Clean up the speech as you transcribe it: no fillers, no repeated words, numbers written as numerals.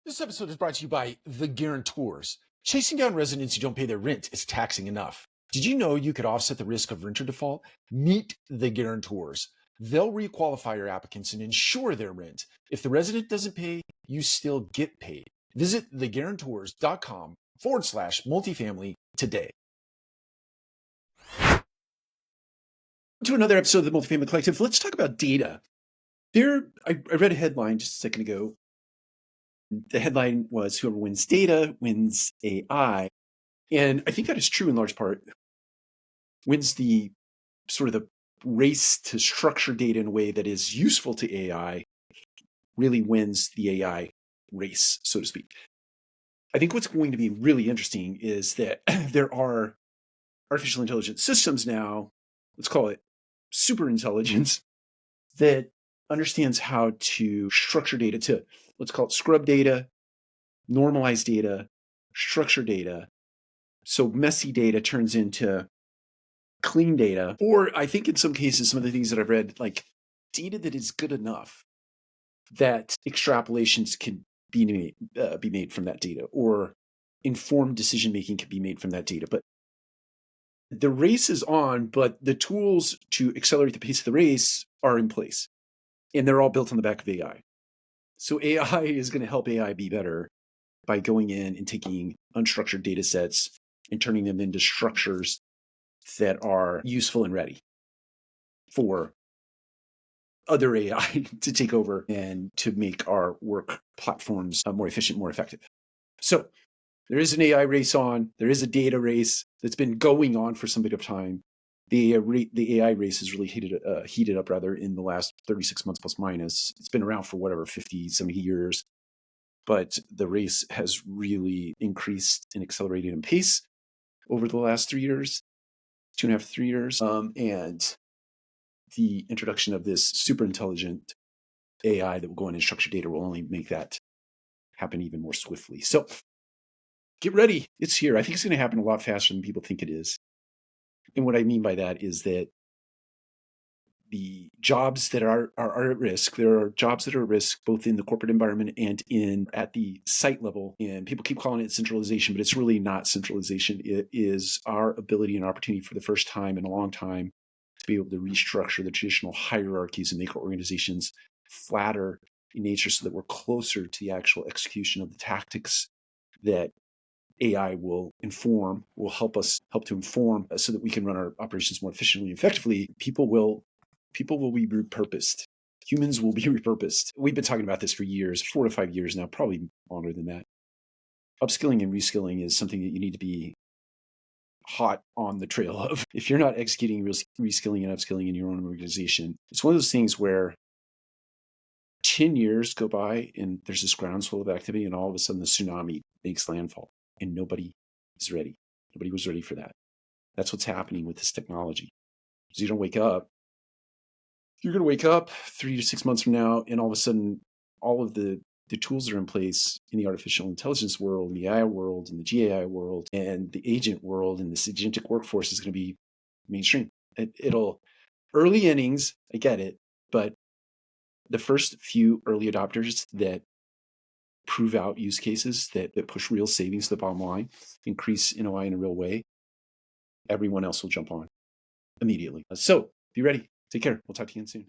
This episode is brought to you by The Guarantors. Chasing down residents who don't pay their rent is taxing enough. Did you know you could offset the risk of renter default? Meet The Guarantors. They'll requalify your applicants and insure their rent. If the resident doesn't pay, you still get paid. Visit theguarantors.com/multifamily today. To another episode of the Multifamily Collective. Let's talk about data. I read a headline just a second ago. The headline was whoever wins data wins AI. And I think that is true in large part. Wins the sort of the race to structure data in a way that is useful to AI, really wins the AI race, so to speak. I think what's going to be really interesting is that there are artificial intelligence systems now, let's call it superintelligence, that understands how to structure data to, let's call it scrub data, normalize data, structure data. So messy data turns into clean data. Or I think in some cases, some of the things that I've read, like data that is good enough that extrapolations can be made from that data, or informed decision-making can be made from that data. But the race is on, but the tools to accelerate the pace of the race are in place. And they're all built on the back of AI. So AI is going to help AI be better by going in and taking unstructured data sets and turning them into structures that are useful and ready for other AI to take over and to make our work platforms more efficient, more effective. So there is an AI race on. There is a data race that's been going on for some bit of time. The AI race has really heated up in the last 36 months plus minus. It's been around for 50, 70 years. But the race has really increased and accelerated in pace over the last 3 years, 2.5 to 3 years. And the introduction of this super intelligent AI that will go in and structure data will only make that happen even more swiftly. So get ready. It's here. I think it's going to happen a lot faster than people think it is. And what I mean by that is that the jobs that are at risk, there are jobs that are at risk both in the corporate environment and at the site level. And people keep calling it centralization, but it's really not centralization. It is our ability and opportunity for the first time in a long time to be able to restructure the traditional hierarchies and make our organizations flatter in nature so that we're closer to the actual execution of the tactics that AI will help to inform so that we can run our operations more efficiently and effectively. People will be repurposed. Humans will be repurposed. We've been talking about this for years, 4 to 5 years now, probably longer than that. Upskilling and reskilling is something that you need to be hot on the trail of. If you're not executing reskilling and upskilling in your own organization, it's one of those things where 10 years go by and there's this groundswell of activity, and all of a sudden the tsunami makes landfall. And nobody is ready. Nobody was ready for that. That's what's happening with this technology. So you don't wake up. You're going to wake up 3 to 6 months from now, and all of a sudden, all of the tools that are in place in the artificial intelligence world, the AI world, and the GAI world, and the agent world, and this agentic workforce is going to be mainstream. It'll early innings. I get it, but the first few early adopters that prove out use cases that push real savings to the bottom line, increase NOI in a real way, everyone else will jump on immediately. So be ready. Take care. We'll talk to you again soon.